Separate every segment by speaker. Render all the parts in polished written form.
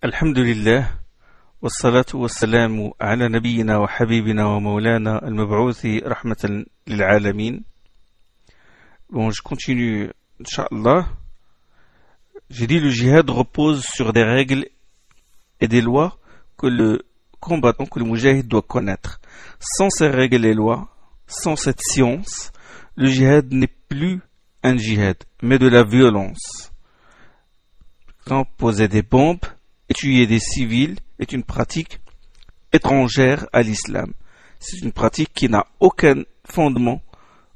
Speaker 1: الحمد لله والصلاة والسلام على نبينا وحبيبنا ومولانا المبعوث رحمة للعالمين. Bon, je continue, Inch'Allah. J'ai dit le djihad repose sur des règles et des lois que le combattant, que le moujahid doit connaître. Sans ces règles et lois, sans cette science, le djihad n'est plus un djihad, mais de la violence. Quand poser des bombes et tuer des civils est une pratique étrangère à l'islam. C'est une pratique qui n'a aucun fondement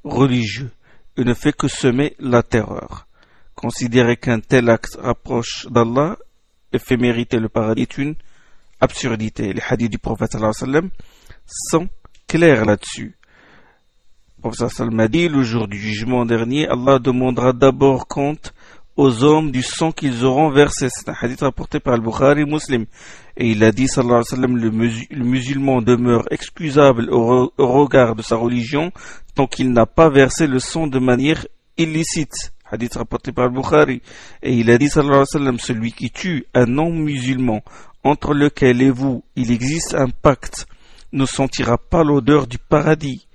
Speaker 1: religieux et ne fait que semer la terreur. Considérer qu'un tel acte rapproche d'Allah et fait mériter le paradis est une absurdité. Les hadiths du prophète sallallahu alayhi wa sallam sont clairs là-dessus. Le prophète sallallahu alayhi wa sallam a dit, le jour du jugement dernier, Allah demandera d'abord compte aux hommes du sang qu'ils auront versé. C'est un hadith rapporté par Al-Bukhari Muslim. Et il a dit, sallallahu alayhi wa sallam, le musulman demeure excusable au regard de sa religion tant qu'il n'a pas versé le sang de manière illicite. Hadith rapporté par Al-Bukhari. Et il a dit, sallallahu alayhi wa sallam, celui qui tue un non-musulman entre lequel et vous, il existe un pacte, ne sentira pas l'odeur du paradis.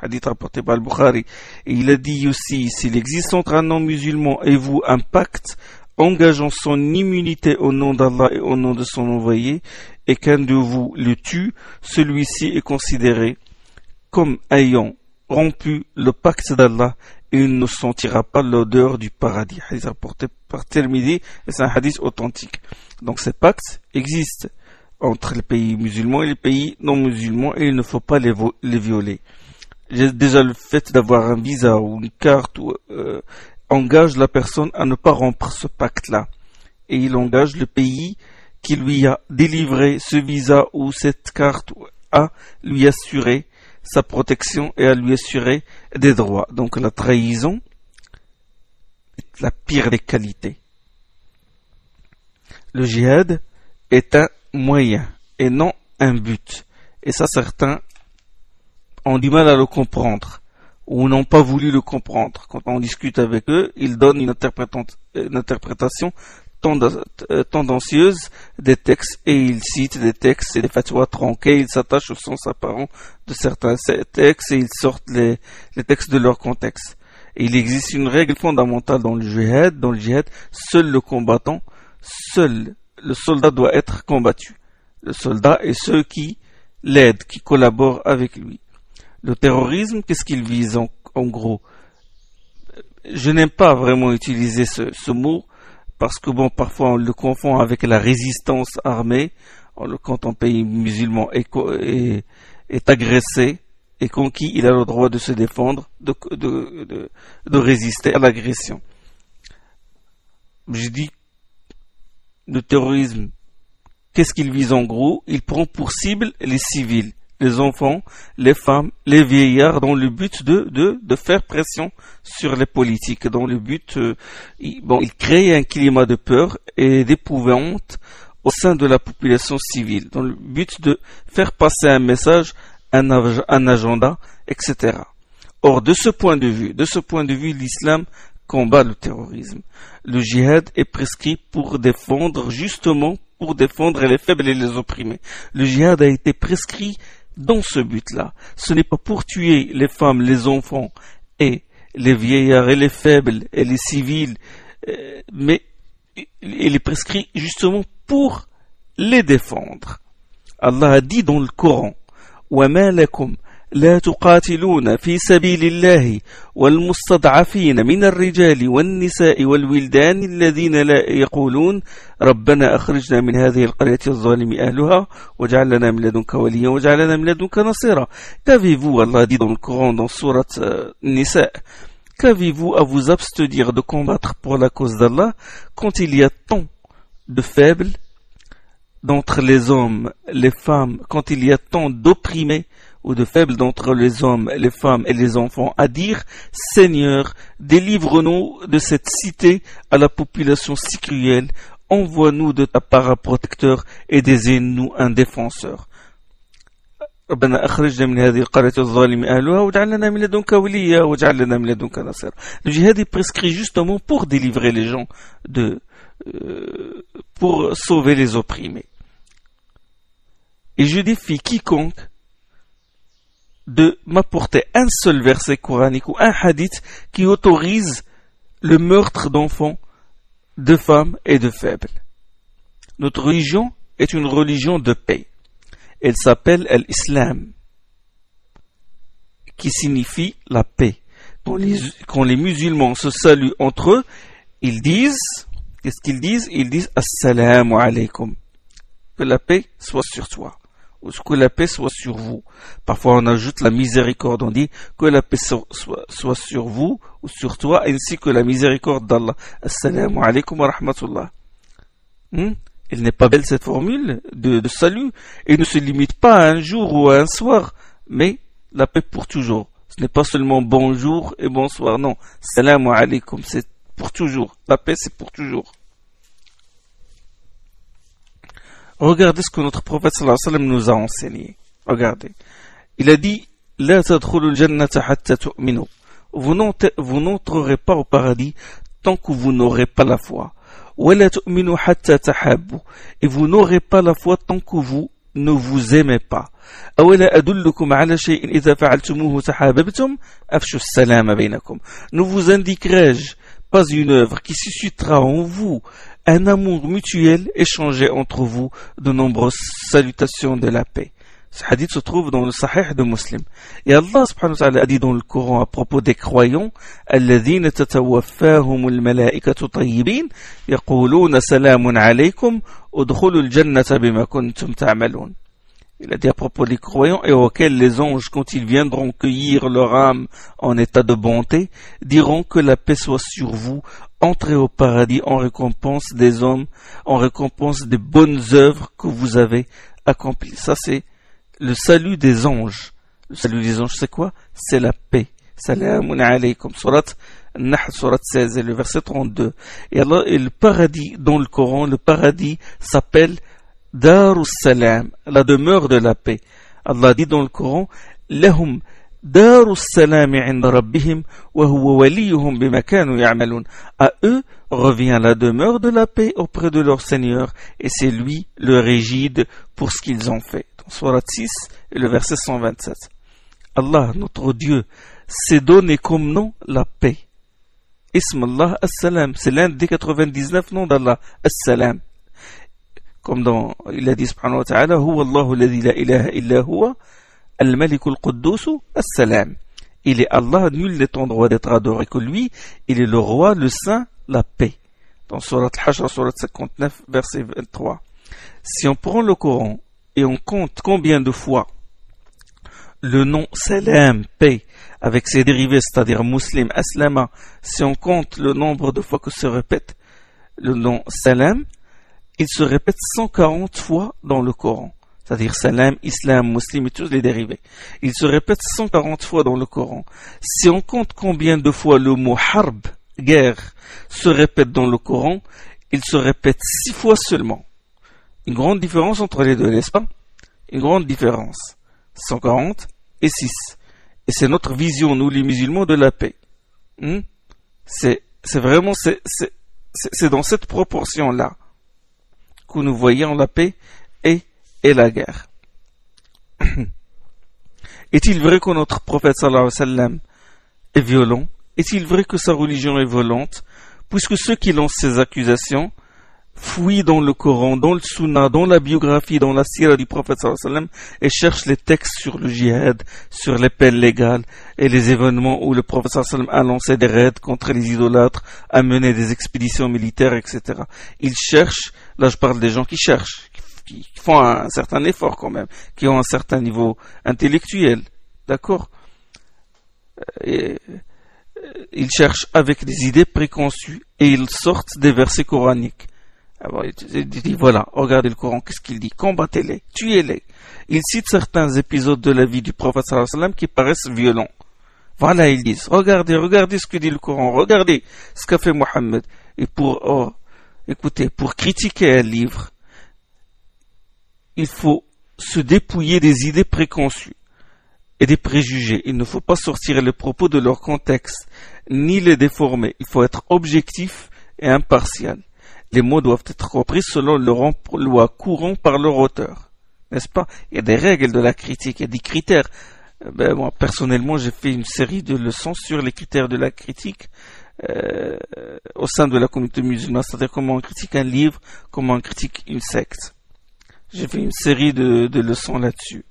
Speaker 1: Hadith rapporté par Al-Bukhari. Et il a dit aussi, s'il existe entre un non-musulman et vous un pacte engageant son immunité au nom d'Allah et au nom de son envoyé, et qu'un de vous le tue, celui-ci est considéré comme ayant rompu le pacte d'Allah et il ne sentira pas l'odeur du paradis. Hadith rapporté par Tirmidhi, et c'est un hadith authentique. Donc ces pactes existent entre les pays musulmans et les pays non musulmans et il ne faut pas les violer. Déjà le fait d'avoir un visa ou une carte engage la personne à ne pas rompre ce pacte-là. Et il engage le pays qui lui a délivré ce visa ou cette carte à lui assurer sa protection et à lui assurer des droits. Donc la trahison est la pire des qualités. Le djihad est un moyen et non un but. Et ça, certains ont du mal à le comprendre ou n'ont pas voulu le comprendre. Quand on discute avec eux, ils donnent une interprétation tendancieuse des textes et ils citent des textes et des fatwas tronqués, ils s'attachent au sens apparent de certains textes et ils sortent les textes de leur contexte. Et il existe une règle fondamentale dans le djihad. Dans le djihad, seul le combattant, seul le soldat doit être combattu. Le soldat et ceux qui l'aident, qui collaborent avec lui. Le terrorisme, qu'est-ce qu'il vise en gros? Je n'aime pas vraiment utiliser ce mot parce que bon, parfois on le confond avec la résistance armée. Quand un pays musulman est agressé et conquis, il a le droit de se défendre, de résister à l'agression. Je dis le terrorisme, qu'est-ce qu'il vise en gros? Il prend pour cible les civils, les enfants, les femmes, les vieillards, dans le but de faire pression sur les politiques, dans le but, il crée un climat de peur et d'épouvante au sein de la population civile, dans le but de faire passer un message, un agenda, etc. Or, de ce point de vue, l'islam combat le terrorisme. Le djihad est prescrit pour défendre les faibles et les opprimés. Le djihad a été prescrit dans ce but-là. Ce n'est pas pour tuer les femmes, les enfants et les vieillards et les faibles et les civils, mais il est prescrit justement pour les défendre. Allah a dit dans le Coran, وَمَا لَكُمْ لا تقاتلون في سبيل الله والمستضعفين من الرجال والنساء والولدان الذين لا يقولون ربنا أخرجنا من هذه القرية الظالم أهلها واجعل لنا من لدنك وليا واجعل لنا من لدنك نصيرا. Qu'avez-vous, Allah dit dans le Coran, dans sourate Nisa, qu'avez-vous à vous abstenir de combattre pour la cause d'Allah quand il y a tant de faibles d'entre les hommes, les femmes, quand il y a tant d'opprimés ou de faibles d'entre les hommes, les femmes et les enfants, à dire « Seigneur, délivre-nous de cette cité à la population si cruelle, envoie-nous de ta part un protecteur et désigne-nous un défenseur. » ربنا أخرجنا من هذه القرية الظالم أهلها واجعل لنا من لدنك وليا واجعل لنا من لدنك نصيرا. Le djihad est prescrit justement pour délivrer les gens pour sauver les opprimés. Et je défie quiconque de m'apporter un seul verset coranique ou un hadith qui autorise le meurtre d'enfants, de femmes et de faibles. Notre religion est une religion de paix. Elle s'appelle l'islam, qui signifie la paix. Quand les musulmans se saluent entre eux, ils disent, qu'est-ce qu'ils disent? Ils disent Assalamu alaykum. Que la paix soit sur toi, ou que la paix soit sur vous. Parfois on ajoute la miséricorde, on dit que la paix soit sur vous ou sur toi, ainsi que la miséricorde d'Allah. Assalamu alaykum wa rahmatullah. Elle n'est pas belle cette formule de salut, et ne se limite pas à un jour ou à un soir, mais la paix pour toujours. Ce n'est pas seulement bonjour et bonsoir, non. Salam alaykum, c'est pour toujours. La paix, c'est pour toujours. Regardez ce que notre prophète sallallahu alayhi wa sallam nous a enseigné. Regardez. Il a dit, La tadkhulul jannata hatta tu'minu. Vous n'entrerez pas au paradis tant que vous n'aurez pas la foi. وَلَا تُؤْمِنُوا حَتَّى تَحَابُّوا. Et vous n'aurez pas la foi tant que vous ne vous aimez pas. أَوَلَا أَدُلُّكُمْ عَلَى شَيْءٍ إِذَا فَعَلْتُمُوهُ تَحَابَبْتُمْ أَفْشُوا السَّلَامَ بَيْنَكُمْ. Ne vous indiquerai-je pas une œuvre qui suscitera en vous un amour mutuel échangé entre vous de nombreuses salutations de la paix. Ce hadith se trouve dans le Sahih de Muslim. Et Allah subhanahu wa ta'ala a dit dans le Coran à propos des croyants, الَّذِينَ تَتَوَفَّاهُمُ الْمَلَائِكَةُ طَيِّبِينَ يَقُولُونَ سَلَامٌ عَلَيْكُمْ اُدْخُلُوا الْجَنَّةَ بِمَا كُنْتُمْ تَعْمَلُونَ. Il a dit à propos des croyants et auxquels les anges, quand ils viendront cueillir leur âme en état de bonté, diront que la paix soit sur vous, entrez au paradis en récompense des hommes, en récompense des bonnes œuvres que vous avez accomplies. Ça c'est le salut des anges. Le salut des anges, c'est quoi? C'est la paix. Salamun alaykum. Surat Nahl, surat 16, et le verset 32. Et Allah, et le paradis, dans le Coran, le paradis s'appelle Darus Salam, la demeure de la paix. Allah dit dans le Coran, Lahum Darus Salam 'inda rabbihim wa huwa waliyuhum bima kanu ya'malun. À eux revient la demeure de la paix auprès de leur Seigneur, et c'est lui le régide pour ce qu'ils ont fait. Surat 6 et le verset 127. Allah, notre Dieu, s'est donné comme nom la paix. Ism Allah As-Salam, c'est l'un des 99 noms d'Allah, As-Salam. Comme dans, il a dit subhanahu wa ta'ala, Huwa Allahu alladhi la ilaha illa huwa, Al-Malik al-Quddus As-Salam. Il est Allah, nul n'est en droit d'être adoré que lui, il est le roi, le saint, la paix. Dans Surat Al-Hashr, Surat 59, verset 23. Si on prend le Coran, et on compte combien de fois le nom Salam, paix, avec ses dérivés, c'est-à-dire Muslim, Aslama, si on compte le nombre de fois que se répète le nom Salam, il se répète 140 fois dans le Coran. C'est-à-dire Salam, Islam, Muslim et tous les dérivés. Il se répète 140 fois dans le Coran. Si on compte combien de fois le mot Harb, guerre, se répète dans le Coran, il se répète 6 fois seulement. Une grande différence entre les deux, n'est-ce pas? Une grande différence. 140 et 6. Et c'est notre vision, nous les musulmans, de la paix. C'est vraiment, c'est dans cette proportion-là que nous voyons la paix et la guerre. Est-il vrai que notre prophète sallallahu alayhi wa sallam est violent? Est-il vrai que sa religion est violente? Puisque ceux qui lancent ces accusations fouillent dans le Coran, dans le Sunna, dans la biographie, dans la sira du prophète sallallahu alayhi wa sallam, et cherchent les textes sur le djihad, sur les peines légales et les événements où le prophète sallallahu alayhi wa sallam a lancé des raids contre les idolâtres, a mené des expéditions militaires, etc. Ils cherchent, là je parle des gens qui cherchent, qui font un certain effort quand même, qui ont un certain niveau intellectuel, d'accord? Et ils cherchent avec des idées préconçues et ils sortent des versets coraniques. Alors, il dit, voilà, regardez le Coran, qu'est-ce qu'il dit? Combattez-les, tuez-les. Il cite certains épisodes de la vie du prophète sallallahu alayhi wa sallam qui paraissent violents. Voilà, ils disent, regardez ce que dit le Coran, regardez ce qu'a fait Mohammed. Et écoutez, pour critiquer un livre, il faut se dépouiller des idées préconçues et des préjugés. Il ne faut pas sortir les propos de leur contexte, ni les déformer. Il faut être objectif et impartial. Les mots doivent être repris selon leur emploi courant par leur auteur. N'est-ce pas? Il y a des règles de la critique, il y a des critères. Moi, personnellement, j'ai fait une série de leçons sur les critères de la critique au sein de la communauté musulmane, c'est-à-dire comment on critique un livre, comment on critique une secte. J'ai fait une série de leçons là-dessus.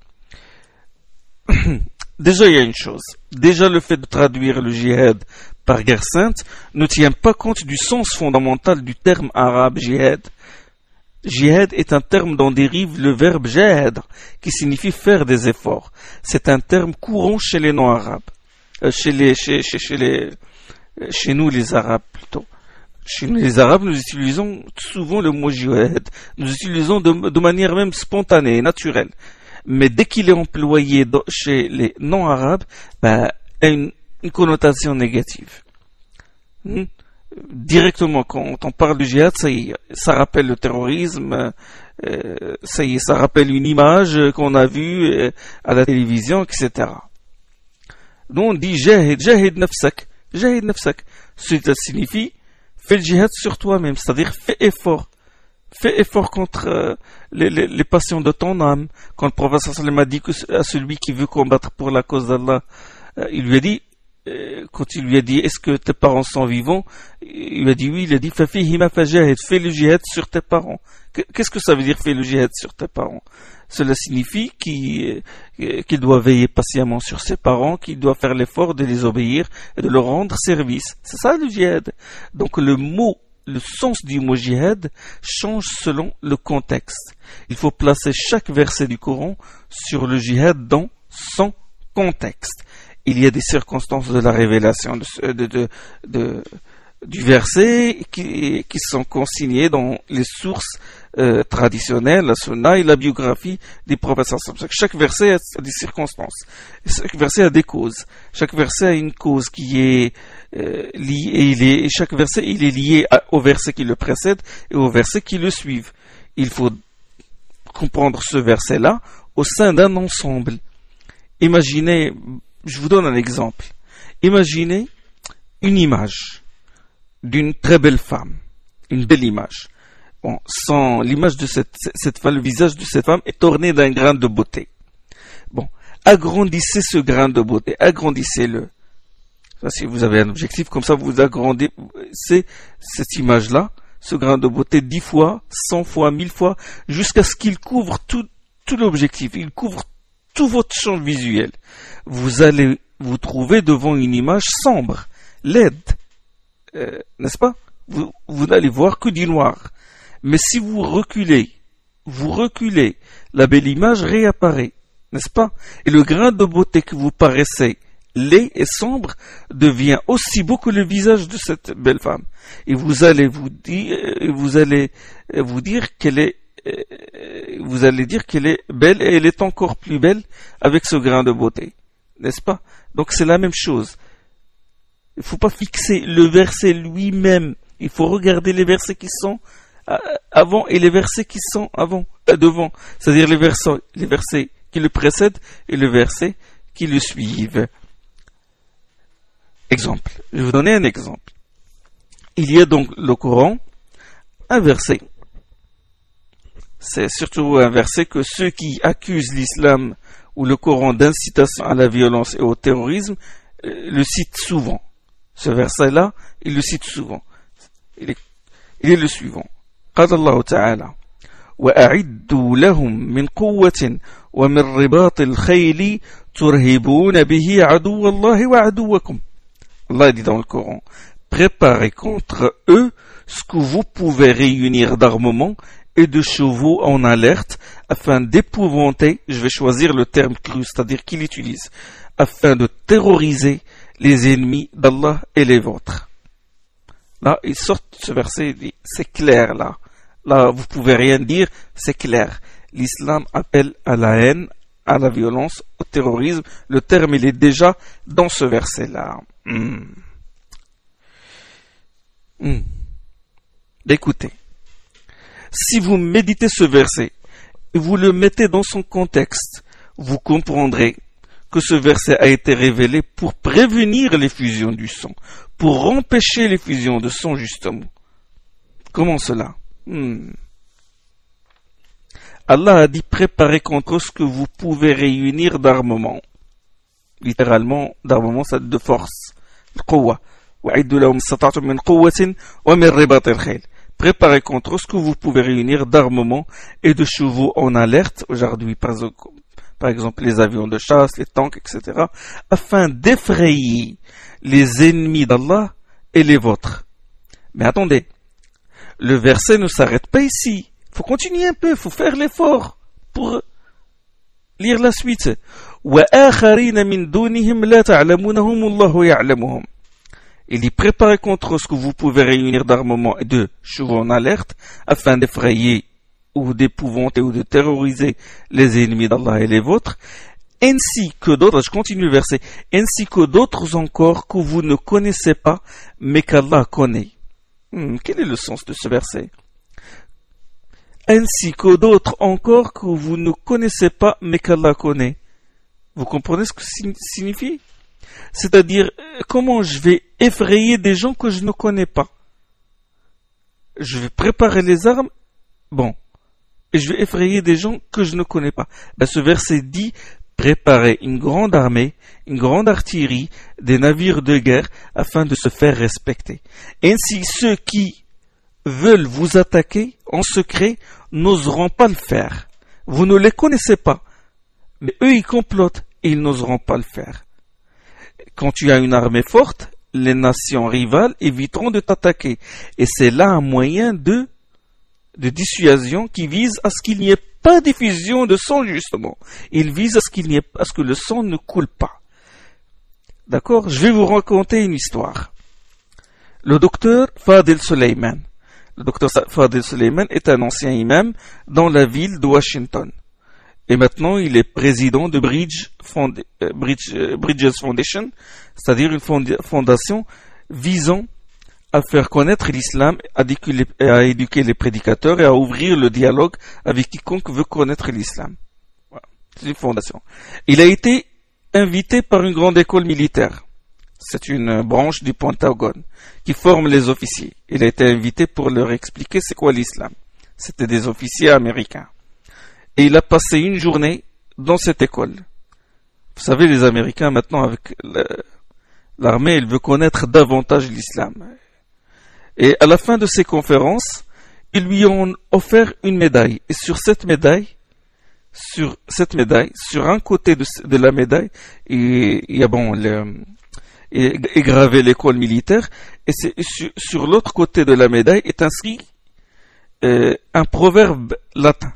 Speaker 1: Déjà, il y a une chose. Déjà, le fait de traduire le djihad par guerre sainte ne tient pas compte du sens fondamental du terme arabe djihad. Jihad est un terme dont dérive le verbe jahad, qui signifie faire des efforts. C'est un terme courant chez les non-arabes. Chez nous, les arabes, plutôt. Chez nous, les arabes, nous utilisons souvent le mot jihad. Nous utilisons de manière même spontanée, naturelle. Mais dès qu'il est employé chez les non-arabes, a une connotation négative. Directement, quand on parle du djihad, ça rappelle le terrorisme, ça rappelle une image qu'on a vue à la télévision, etc. Nous on dit jahid nafsak. Ça signifie fais le djihad sur toi-même, c'est-à-dire fais effort. Fais effort contre les passions de ton âme. Quand le prophète sallallahu alayhi wa sallam a dit à celui qui veut combattre pour la cause d'Allah, il lui a dit, quand il lui a dit est-ce que tes parents sont vivants, il a dit oui, il a dit fafihima fajahid, fais le djihad sur tes parents. Qu'est-ce que ça veut dire fais le djihad sur tes parents? Cela signifie qu'il doit veiller patiemment sur ses parents, qu'il doit faire l'effort de les obéir et de leur rendre service. C'est ça le djihad. Donc le sens du mot djihad change selon le contexte. Il faut placer chaque verset du Coran sur le djihad dans son contexte. Il y a des circonstances de la révélation du verset qui sont consignées dans les sources traditionnelles, la sunna et la biographie des prophètes. Chaque verset a des circonstances. Chaque verset a des causes. Chaque verset a une cause qui est liée, et chaque verset il est lié au verset qui le précède et au verset qui le suivent. Il faut comprendre ce verset-là au sein d'un ensemble. Imaginez, je vous donne un exemple. Imaginez une image d'une très belle femme, une belle image. Bon, sans l'image de cette femme, le visage de cette femme est orné d'un grain de beauté. Bon, agrandissez ce grain de beauté, agrandissez-le. Ça, si vous avez un objectif comme ça, vous agrandissez cette image-là, ce grain de beauté 10 fois, 100 fois, 1000 fois, jusqu'à ce qu'il couvre tout l'objectif, il couvre tout votre champ visuel. Vous allez vous trouver devant une image sombre, laide, n'est-ce pas? Vous n'allez voir que du noir. Mais si vous reculez, la belle image réapparaît, n'est-ce pas? Et le grain de beauté que vous paraissez laid et sombre devient aussi beau que le visage de cette belle femme. Et vous allez dire qu'elle est belle et elle est encore plus belle avec ce grain de beauté, n'est-ce pas? Donc c'est la même chose. Il ne faut pas fixer le verset lui-même. Il faut regarder les versets qui sont avant et les versets qui sont devant. C'est-à-dire les versets qui le précèdent et les versets qui le suivent. Exemple. Je vais vous donner un exemple. Il y a donc le Coran, un verset. C'est surtout un verset que ceux qui accusent l'islam ou le Coran d'incitation à la violence et au terrorisme le citent souvent. Ce verset-là, il le cite souvent. Il est le suivant. قال الله تعالى وأعدوا لهم من قوة ومن رباط الخيل ترهبون به عدو الله وعدوكم. Allah dit dans le Coran, préparez contre eux ce que vous pouvez réunir d'armement et de chevaux en alerte afin d'épouvanter, je vais choisir le terme cru, c'est-à-dire qu'il utilise, afin de terroriser les ennemis d'Allah et les vôtres. Là, il sort de ce verset, il dit, c'est clair là. Là, vous pouvez rien dire, c'est clair. L'islam appelle à la haine, à la violence, au terrorisme. Le terme, il est déjà dans ce verset-là. Écoutez, si vous méditez ce verset et vous le mettez dans son contexte, vous comprendrez que ce verset a été révélé pour prévenir les fusions du sang, pour empêcher les fusions de sang justement. Comment cela? Allah a dit préparez contre ce que vous pouvez réunir d'armement. Littéralement, d'armement, c'est de force. Préparez contre ce que vous pouvez réunir d'armement et de chevaux en alerte, aujourd'hui par exemple les avions de chasse, les tanks, etc., afin d'effrayer les ennemis d'Allah et les vôtres. Mais attendez, le verset ne s'arrête pas ici. Il faut continuer un peu, il faut faire l'effort pour lire la suite. Il dit préparez contre ce que vous pouvez réunir d'armement et de chevaux en alerte afin d'effrayer ou d'épouvanter ou de terroriser les ennemis d'Allah et les vôtres, ainsi que d'autres, je continue le verset, ainsi que d'autres encore que vous ne connaissez pas mais qu'Allah connaît. Quel est le sens de ce verset? Ainsi que d'autres encore que vous ne connaissez pas mais qu'Allah connaît. Vous comprenez ce que ça signifie? C'est-à-dire, comment je vais effrayer des gens que je ne connais pas? Je vais préparer les armes, et je vais effrayer des gens que je ne connais pas. Ce verset dit, préparer une grande armée, une grande artillerie, des navires de guerre, afin de se faire respecter. Ainsi, ceux qui veulent vous attaquer en secret n'oseront pas le faire. Vous ne les connaissez pas, mais eux ils complotent et ils n'oseront pas le faire. Quand tu as une armée forte, les nations rivales éviteront de t'attaquer. Et c'est là un moyen de dissuasion qui vise à ce qu'il n'y ait pas d'effusion de sang, justement. Il vise à ce que le sang ne coule pas. D'accord? Je vais vous raconter une histoire. Le docteur Fadil Suleiman. Le docteur Fadil Suleiman est un ancien imam dans la ville de Washington. Et maintenant, il est président de Bridges Foundation, c'est-à-dire une fondation visant à faire connaître l'islam, à éduquer les prédicateurs et à ouvrir le dialogue avec quiconque veut connaître l'islam. Voilà. C'est une fondation. Il a été invité par une grande école militaire. C'est une branche du Pentagone qui forme les officiers. Il a été invité pour leur expliquer c'est quoi l'islam. C'était des officiers américains. Et il a passé une journée dans cette école. Vous savez, les Américains, maintenant, avec l'armée, ils veulent connaître davantage l'islam. Et à la fin de ces conférences, ils lui ont offert une médaille. Et sur cette médaille, sur un côté de la médaille, il y a est gravé l'école militaire, et sur l'autre côté de la médaille est inscrit un proverbe latin.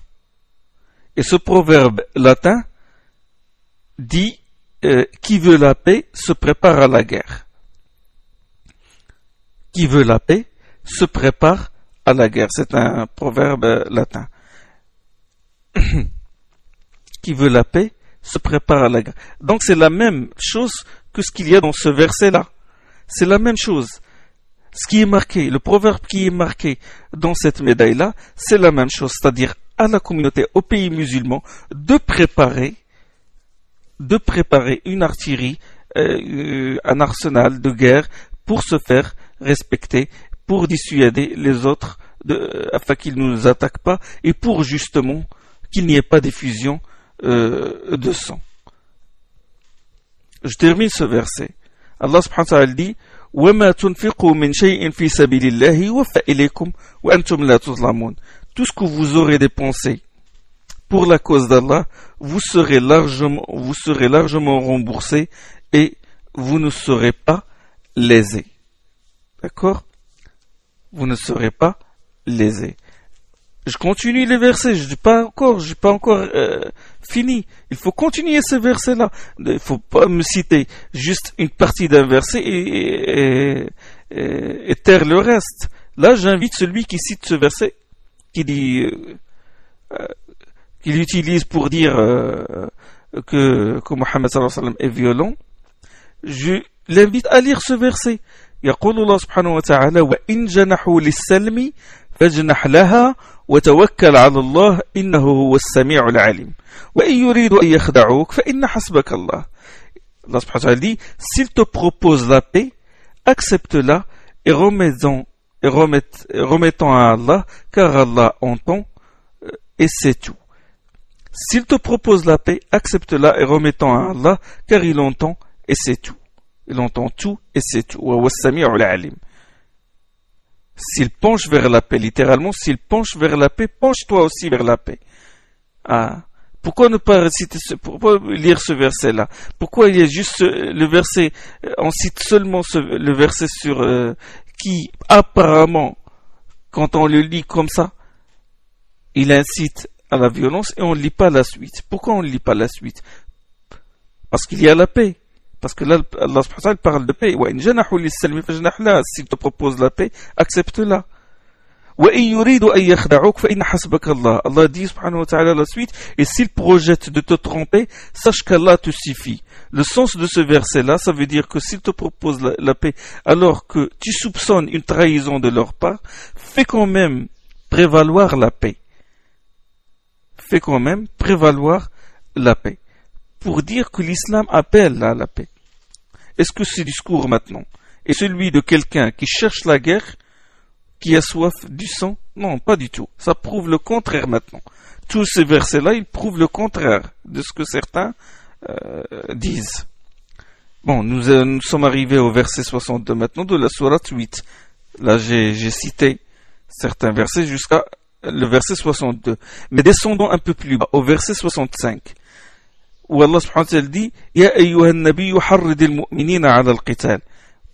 Speaker 1: Et ce proverbe latin dit qui veut la paix se prépare à la guerre. Qui veut la paix se prépare à la guerre. C'est un proverbe latin. Qui veut la paix se prépare à la guerre. Donc c'est la même chose que ce qu'il y a dans ce verset-là. C'est la même chose. Ce qui est marqué, le proverbe qui est marqué dans cette médaille-là, c'est la même chose. C'est-à-dire à la communauté, aux pays musulmans, de préparer une artillerie, un arsenal de guerre pour se faire respecter, pour dissuader les autres afin qu'ils ne nous attaquent pas et pour justement qu'il n'y ait pas d'effusion de sang. Je termine ce verset. Allah subhanahu wa ta'ala dit وَمَا تُنْفِقُوا مِنْ شَيْءٍ فِي سَبِيلِ اللَّهِ وَفَّ إِلَيْكُمْ وَأَنْتُمْ لَا تُظْلَمُونَ. Tout ce que vous aurez dépensé pour la cause d'Allah, vous serez largement remboursé et vous ne serez pas lésé. D'accord? Vous ne serez pas lésé. Je continue les versets, je n'ai pas encore fini. Il faut continuer ces versets-là. Il ne faut pas me citer juste une partie d'un verset et taire le reste. Là, j'invite celui qui cite ce verset, qui dit, qu'il utilise pour dire que Mohammed sallallahu alayhi wa sallam est violent. Je l'invite à lire ce verset. يقول الله سبحانه وتعالى وإن جنحوا للسلم فاجنح لها وتوكل على الله إنه هو السميع العليم وإن يريدوا أن يخدعوك فإن حسبك الله. Allah subhanahu wa ta'ala dit, s'il te propose la paix, accepte-la et remets-en et remettons à Allah, car Allah entend et sait tout. S'il te propose la paix, accepte-la et remettons à Allah, car il entend et sait tout. Il entend tout et sait tout. S'il penche vers la paix, littéralement, s'il penche vers la paix, penche-toi aussi vers la paix. Ah. Pourquoi ne pas pourquoi lire ce verset-là? Pourquoi il y a juste le verset, on cite seulement le verset sur qui, apparemment, quand on le lit comme ça, il incite à la violence et on ne lit pas la suite. Pourquoi on ne lit pas la suite? Parce qu'il y a la paix. Parce que là, Allah subhanahu wa ta'ala parle de paix. S'il te propose la paix, accepte-la. Allah dit subhanahu wa ta'ala la suite, et s'il projette de te tromper, sache qu'Allah te suffit. Le sens de ce verset-là, ça veut dire que s'il te propose la paix, alors que tu soupçonnes une trahison de leur part, fais quand même prévaloir la paix. Fais quand même prévaloir la paix. Pour dire que l'islam appelle à la paix. Est-ce que ce discours maintenant est celui de quelqu'un qui cherche la guerre, qui a soif du sang? Non, pas du tout. Ça prouve le contraire maintenant. Tous ces versets-là, ils prouvent le contraire de ce que certains disent. Bon, nous sommes arrivés au verset 62 maintenant de la sourate 8. Là, j'ai cité certains versets jusqu'à le verset 62. Mais descendons un peu plus bas, au verset 65. Où Allah subhanahu wa ta'ala dit Ya ayyuhan nabiyyu harridil mu'minina ala al-qital.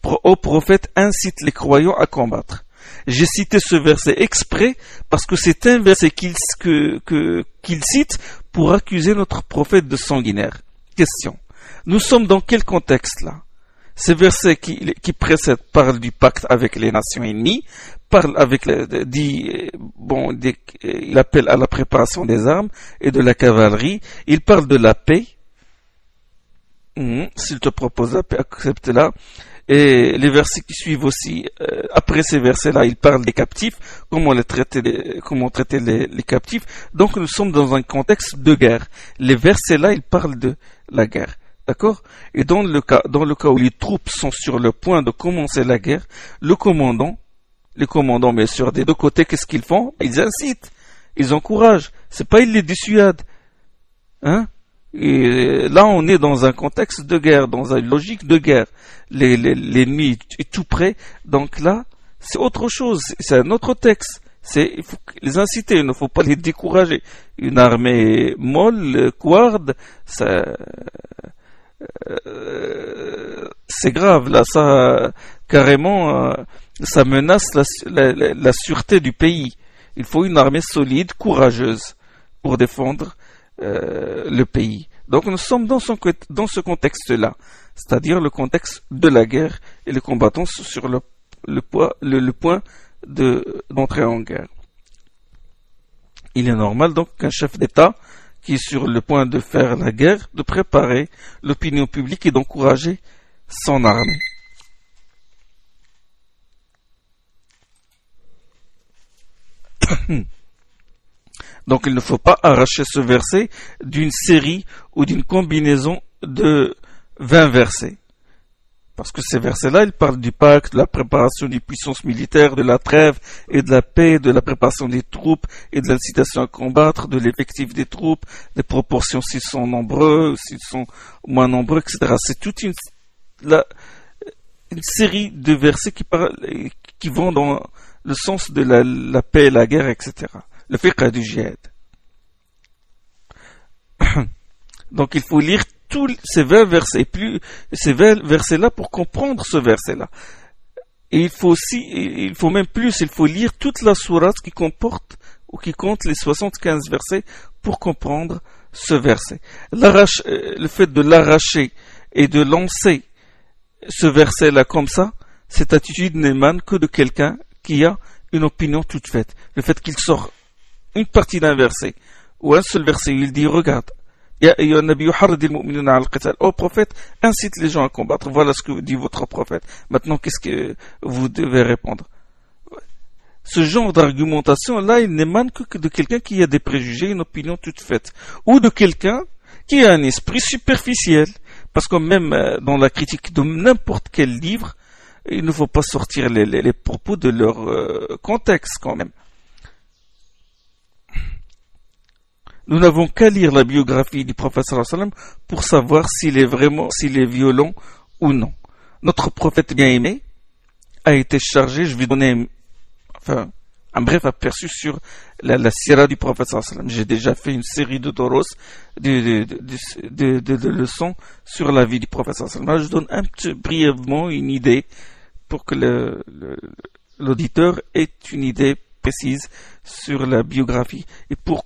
Speaker 1: Ô prophète, incite les croyants à combattre. J'ai cité ce verset exprès parce que c'est un verset qu'il cite pour accuser notre prophète de sanguinaire. Question. Nous sommes dans quel contexte là? Ces versets qui précèdent parlent du pacte avec les nations ennemies, parlent avec il appelle à la préparation des armes et de la cavalerie, il parle de la paix. S'il te propose la paix, accepte-la. Et les versets qui suivent aussi, après ces versets-là, ils parlent des captifs, comment traiter les captifs. Donc nous sommes dans un contexte de guerre. Les versets-là, ils parlent de la guerre. D'accord? Et dans le cas où les troupes sont sur le point de commencer la guerre, les commandants, bien sûr, des deux côtés, qu'est-ce qu'ils font? Ils incitent, ils encouragent. C'est pas ils les dissuadent. Hein? Et là, on est dans un contexte de guerre, dans une logique de guerre. L'ennemi est tout près. Donc là, c'est autre chose. C'est un autre texte. Il faut les inciter, il ne faut pas les décourager. Une armée molle, couarde, c'est grave. Là, ça, carrément, ça menace la sûreté du pays. Il faut une armée solide, courageuse, pour défendre le pays. Donc nous sommes dans ce contexte-là, c'est-à-dire le contexte de la guerre, et les combattants sont sur le point d'entrer en guerre. Il est normal donc qu'un chef d'État qui est sur le point de faire la guerre, de préparer l'opinion publique et d'encourager son armée. Donc il ne faut pas arracher ce verset d'une série ou d'une combinaison de 20 versets. Parce que ces versets-là, ils parlent du pacte, de la préparation des puissances militaires, de la trêve et de la paix, de la préparation des troupes et de l'incitation à combattre, de l'effectif des troupes, des proportions s'ils sont nombreux, s'ils sont moins nombreux, etc. C'est toute une série de versets qui vont dans le sens de la paix, la guerre, etc. Le fiqh du djihad. Donc il faut lire tous ces 20 versets, et plus ces 20 versets-là pour comprendre ce verset-là. Et il faut lire toute la sourate qui comporte ou qui compte les 75 versets pour comprendre ce verset. Le fait de l'arracher et de lancer ce verset-là comme ça, cette attitude n'émane que de quelqu'un qui a une opinion toute faite. Le fait qu'il sort une partie d'un verset, ou un seul verset, il dit, regarde, ô prophète, incite les gens à combattre. Voilà ce que dit votre prophète. Maintenant, qu'est-ce que vous devez répondre? Ce genre d'argumentation, là, il n'émane que de quelqu'un qui a des préjugés, une opinion toute faite. Ou de quelqu'un qui a un esprit superficiel. Parce que même dans la critique de n'importe quel livre, il ne faut pas sortir les propos de leur contexte quand même. Nous n'avons qu'à lire la biographie du prophète sallallahu alayhi wa sallam pour savoir s'il est violent ou non. Notre prophète bien-aimé a été chargé, je vais donner un bref aperçu sur la sira du prophète sallallahu alayhi wa sallam. J'ai déjà fait une série de doros, de leçons sur la vie du prophète sallallahu alayhi wa sallam. Je donne brièvement une idée pour que l'auditeur ait une idée précise sur la biographie et pour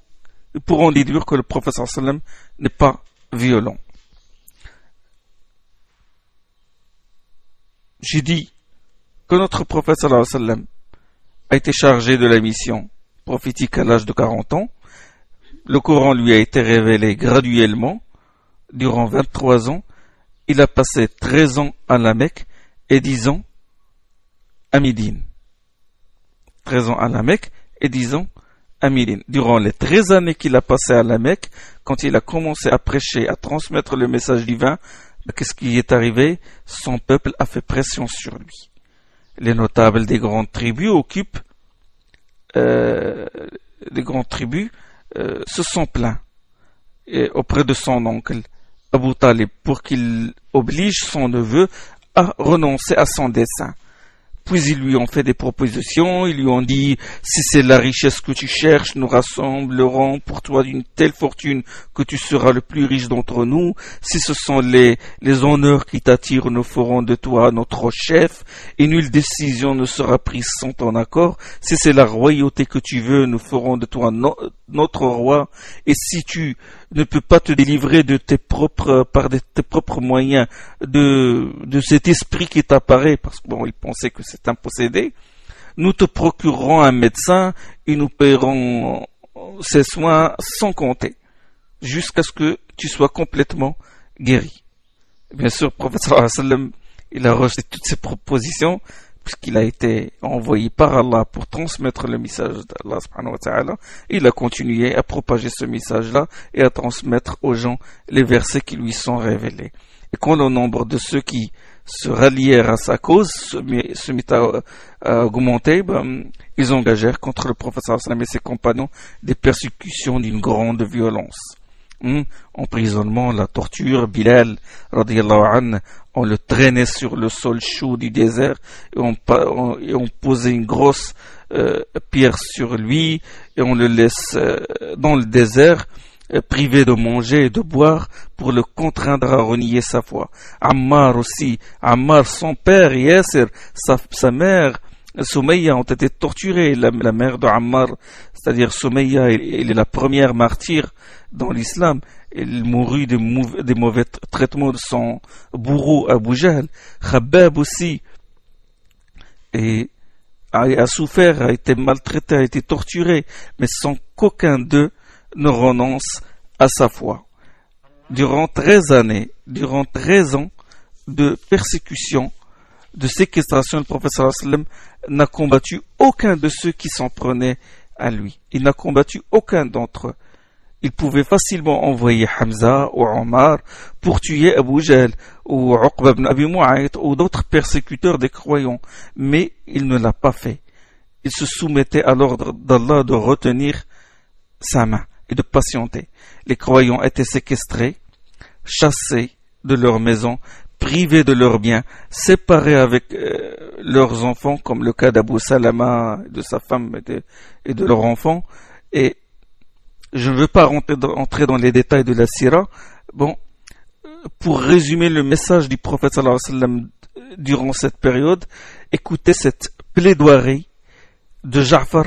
Speaker 1: en déduire que le prophète sallallahu alayhi wa sallam n'est pas violent. J'ai dit que notre prophète sallallahu alayhi wa sallam a été chargé de la mission prophétique à l'âge de 40 ans. Le Coran lui a été révélé graduellement durant 23 ans. Il a passé 13 ans à la Mecque et 10 ans à Médine. 13 ans à la Mecque et 10 ans à Médine. Durant les 13 années qu'il a passé à la Mecque, quand il a commencé à prêcher, à transmettre le message divin, qu'est-ce qui est arrivé? Son peuple a fait pression sur lui. Les notables des grandes tribus se sont plaints auprès de son oncle Abu Talib pour qu'il oblige son neveu à renoncer à son dessein. Puis ils lui ont fait des propositions, ils lui ont dit « Si c'est la richesse que tu cherches, nous rassemblerons pour toi une telle fortune que tu seras le plus riche d'entre nous. Si ce sont les honneurs qui t'attirent, nous ferons de toi notre chef, et nulle décision ne sera prise sans ton accord. Si c'est la royauté que tu veux, nous ferons de toi notre roi. Et si tu ne peux pas te délivrer par tes propres moyens de cet esprit qui t'apparaît, parce que il pensait que c'est un possédé, nous te procurerons un médecin et nous paierons ses soins sans compter, jusqu'à ce que tu sois complètement guéri. » Bien sûr, le prophète sallallahu alayhi wa sallam, il a rejeté toutes ces propositions, puisqu'il a été envoyé par Allah pour transmettre le message d'Allah subhanahu wa ta'ala. Il a continué à propager ce message-là et à transmettre aux gens les versets qui lui sont révélés. Et quand le nombre de ceux qui se rallièrent à sa cause se mit à augmenter, ils engagèrent contre le prophète sallallahu alayhi wa sallam et ses compagnons des persécutions d'une grande violence. Emprisonnement, la torture, Bilal, radiyallahu anhu, on le traînait sur le sol chaud du désert et on posait une grosse pierre sur lui et on le laisse dans le désert, privé de manger et de boire pour le contraindre à renier sa foi. Ammar aussi, son père Yasser, sa mère Soumeya ont été torturés. La mère de Ammar, c'est-à-dire Soumeya, elle est la première martyre dans l'islam. Elle mourut des mauvais traitements de son bourreau Abu Jahl. Khabbab aussi a souffert, a été maltraité, a été torturé, mais sans qu'aucun d'eux ne renonce à sa foi. Durant 13 ans de persécution, de séquestration, le prophète sallallahu alayhi wa sallam n'a combattu aucun de ceux qui s'en prenaient à lui. Il n'a combattu aucun d'entre eux. Il pouvait facilement envoyer Hamza ou Omar pour tuer Abu Jahl ou Uqba ibn Abi Mu'ayt ou d'autres persécuteurs des croyants, mais il ne l'a pas fait. Il se soumettait à l'ordre d'Allah de retenir sa main et de patienter. Les croyants étaient séquestrés, chassés de leur maison, privés de leurs biens, séparés avec leurs enfants, comme le cas d'Abu Salama, de sa femme et de leurs enfants. Et je ne veux pas entrer dans les détails de la sira. Pour résumer le message du prophète sallallahu alayhi wa sallam durant cette période, écoutez cette plaidoirie de Ja'far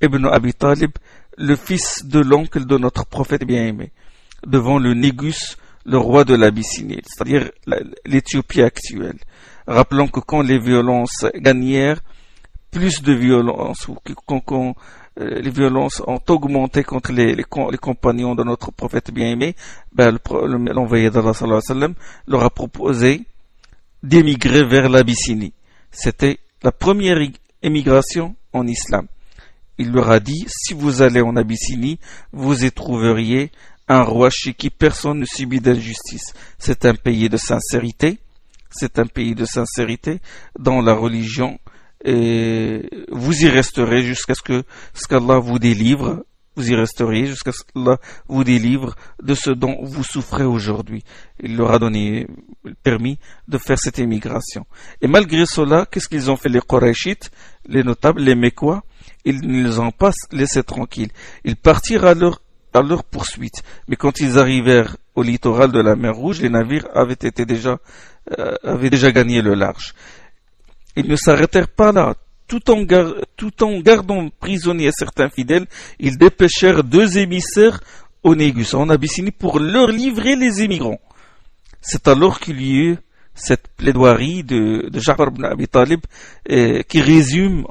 Speaker 1: ibn Abi Talib, le fils de l'oncle de notre prophète bien-aimé, devant le Négus, le roi de l'Abyssinie, c'est-à-dire l'Éthiopie actuelle. Rappelons que quand les violences gagnèrent, plus de violences, ou quand les violences ont augmenté contre les compagnons de notre prophète bien-aimé, l'envoyé d'Allah sallallahu alayhi wa sallam leur a proposé d'émigrer vers l'Abyssinie. C'était la première émigration en islam. Il leur a dit, si vous allez en Abyssinie, vous y trouveriez un roi chez qui personne ne subit d'injustice. C'est un pays de sincérité, c'est un pays de sincérité dans la religion, et vous y resterez jusqu'à ce qu'Allah vous délivre. Vous y resteriez jusqu'à ce qu'Allah vous délivre de ce dont vous souffrez aujourd'hui. Il leur a donné permis de faire cette émigration. Et malgré cela, qu'est-ce qu'ils ont fait les Qurayshites, les notables, les Mécois? Ils ne les ont pas laissés tranquilles. Ils partirent à leur poursuite. Mais quand ils arrivèrent au littoral de la mer Rouge, les navires avaient déjà gagné le large. Ils ne s'arrêtèrent pas là. Tout en gardant prisonniers certains fidèles, ils dépêchèrent 2 émissaires au Négus, en Abyssinie, pour leur livrer les émigrants. C'est alors qu'il y eut cette plaidoirie de Ja'far ibn Abi Talib qui résume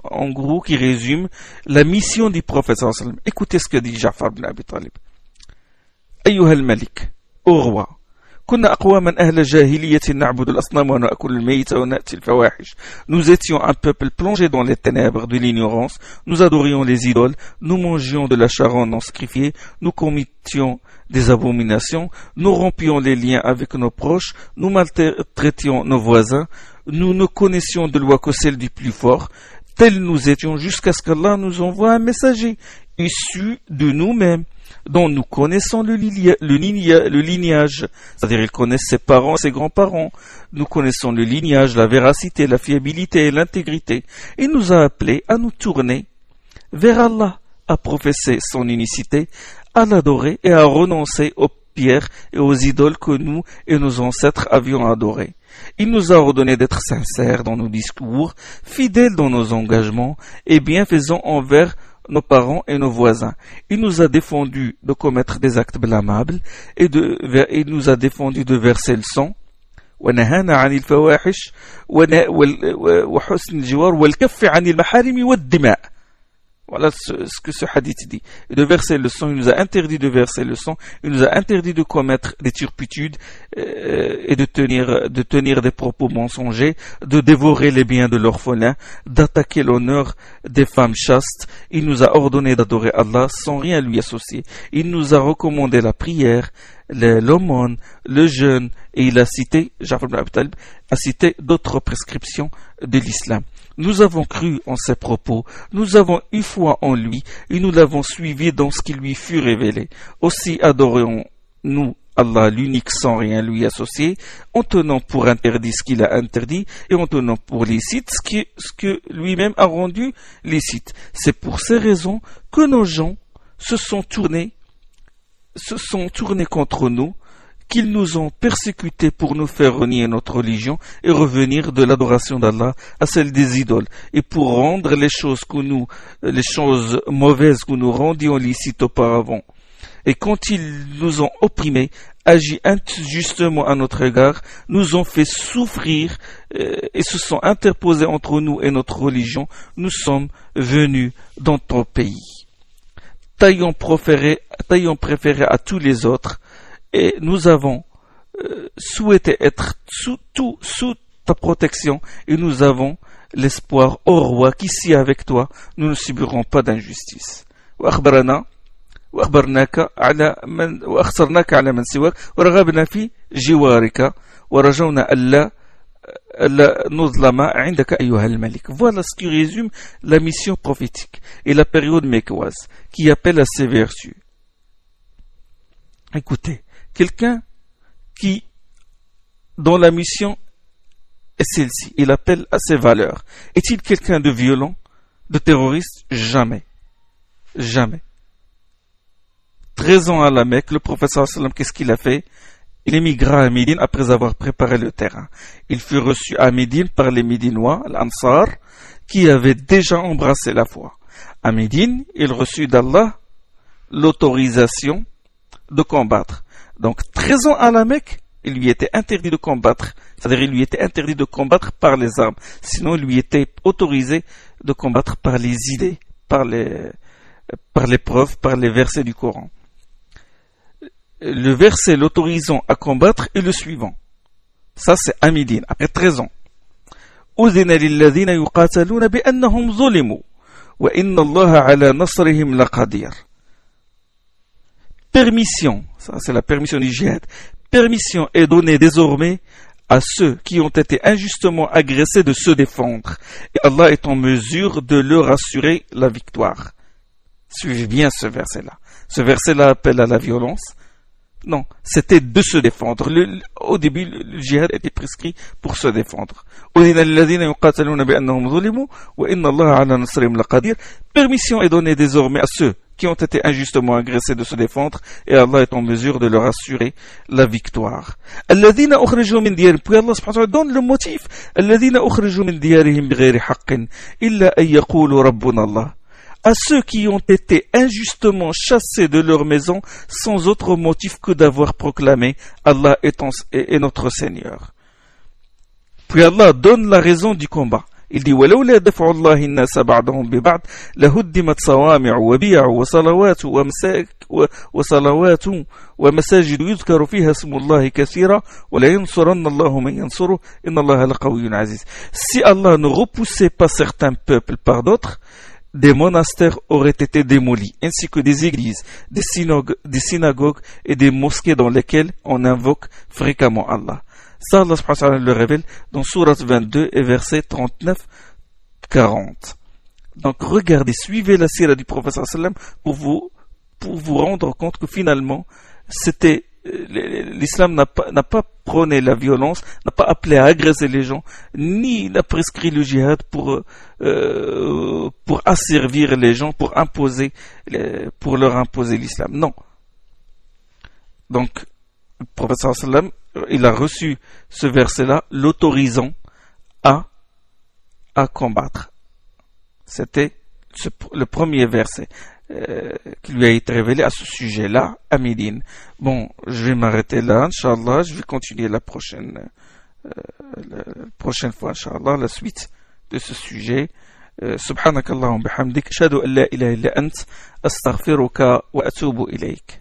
Speaker 1: la mission du prophète sallallahu alayhi wa sallam. Écoutez ce que dit Ja'far ibn Abi Talib. Ayyuha al-Malik, au roi, كنا أقواما أهل جاهلية نعبد الأصنام ونأكل الميت ونأتي الفواحش. Nous étions un peuple plongé dans les ténèbres de l'ignorance, nous adorions les idoles, nous mangions de la charogne non sacrifiée, nous commettions des abominations, nous rompions les liens avec nos proches, nous maltraitions nos voisins, nous ne connaissions de loi que celle du plus fort, tels nous étions jusqu'à ce qu'Allah nous envoie un messager issu de nous-mêmes, dont nous connaissons le lignage, c'est-à-dire ils connaissent ses parents et ses grands-parents. Nous connaissons le lignage, la véracité, la fiabilité et l'intégrité. Il nous a appelés à nous tourner vers Allah, à professer son unicité, à l'adorer et à renoncer aux pierres et aux idoles que nous et nos ancêtres avions adorées. Il nous a ordonné d'être sincères dans nos discours, fidèles dans nos engagements et bienfaisants envers nos parents et nos voisins. Il nous a défendu de commettre des actes blâmables et il nous a défendu de verser le sang. ونهانا عن الفواحش وحسن الجوار والكف عن المحارم والدماء. Voilà ce que ce hadith dit. Et de verser le sang, il nous a interdit de verser le sang, il nous a interdit de commettre des turpitudes et de tenir des propos mensongers, de dévorer les biens de l'orphelin, d'attaquer l'honneur des femmes chastes. Il nous a ordonné d'adorer Allah sans rien lui associer. Il nous a recommandé la prière, l'aumône, le jeûne, et il a cité, Ja'far ibn Abi Talib a cité d'autres prescriptions de l'islam. Nous avons cru en ses propos, nous avons eu foi en lui, et nous l'avons suivi dans ce qui lui fut révélé. Aussi adorons-nous Allah l'unique sans rien lui associer, en tenant pour interdit ce qu'il a interdit, et en tenant pour licite ce que lui-même a rendu licite. C'est pour ces raisons que nos gens se sont tournés contre nous, qu'ils nous ont persécutés pour nous faire renier notre religion et revenir de l'adoration d'Allah à celle des idoles, et pour rendre les choses mauvaises que nous rendions licites auparavant. Et quand ils nous ont opprimés, agi injustement à notre égard, nous ont fait souffrir et se sont interposés entre nous et notre religion, nous sommes venus dans ton pays. T'ayant préféré à tous les autres, et nous avons souhaité être sous ta protection, et nous avons l'espoir, ô roi, qu'ici avec toi, nous ne subirons pas d'injustice. وأخبرناك على من وأخسرناك على من سواك ورغبنا في جوارك ورجونا ألا نظلم عندك أيها الملك. Voilà ce qui résume la mission prophétique et la période mécoise qui appelle à ses vertus. Écoutez, quelqu'un dont la mission est celle-ci, il appelle à ses valeurs. Est-il quelqu'un de violent, de terroriste? Jamais. Jamais. 13 ans à la Mecque, le prophète sallallahu alayhi wa sallam, qu'est-ce qu'il a fait? Il émigra à Médine après avoir préparé le terrain. Il fut reçu à Médine par les Médinois, l'Ansar, qui avaient déjà embrassé la foi. À Médine, il reçut d'Allah l'autorisation de combattre. Donc 13 ans à la Mecque, il lui était interdit de combattre. C'est-à-dire il lui était interdit de combattre par les armes. Sinon, il lui était autorisé de combattre par les idées, par les preuves, par les versets du Coran. Le verset l'autorisant à combattre est le suivant. Ça, c'est à Médine, après 13 ans. أذن للذين يقاتلون بأنهم ظلموا وإن الله على نصرهم لقدير. Permission, ça c'est la permission du djihad. Permission est donnée désormais à ceux qui ont été injustement agressés de se défendre. Et Allah est en mesure de leur assurer la victoire. Suivez bien ce verset-là. Ce verset-là appelle à la violence. Non, c'était de se défendre. Au début, le djihad était prescrit pour se défendre. Permission est donnée désormais à ceux qui ont été injustement agressés de se défendre, et Allah est en mesure de leur assurer la victoire. Puis Allah subhanahu wa ta'ala donne le motif. À ceux qui ont été injustement chassés de leur maison sans autre motif que d'avoir proclamé Allah est notre Seigneur. Puis Allah donne la raison du combat. Il dit وَلَوْلَا دَفْعُ اللَّهِ النَّاسَ بَعْضَهُمْ بِبَعْضٍ لَهُدِّمَتْ صَوَامِعُ وَبِيَعُ وصلوات ومساجد يذكر فيها اسم الله كثيرا وَلَيَنْصُرَنَّ اللَّهُ مَنْ يَنْصُرُهُ إِنَّ اللَّهَ لَقَوِيٌّ عَزِيزٌ. Si Allah ne repoussait pas certains peuples par d'autres, des monastères auraient été démolis, ainsi que des églises, des synagogues et des mosquées dans lesquelles on invoque fréquemment Allah. Ça, Allah subhanahu wa ta'ala le révèle dans Sourate 22 et versets 39-40. Donc regardez, suivez la sira du prophète sallam pour vous rendre compte que finalement, l'islam n'a pas prôné la violence, n'a pas appelé à agresser les gens, ni n'a prescrit le djihad pour asservir les gens, pour leur imposer l'islam. Non. Donc, le prophète sallam, il a reçu ce verset-là, l'autorisant à combattre. C'était le premier verset qui lui a été révélé à ce sujet-là, à Médine. Bon, je vais m'arrêter là, Inch'Allah, je vais continuer la prochaine fois, Inch'Allah, la suite de ce sujet. Subhanakallahum bihamdik, ashhadu an la ilaha illa ant, astaghfiruka wa atubu ilayk.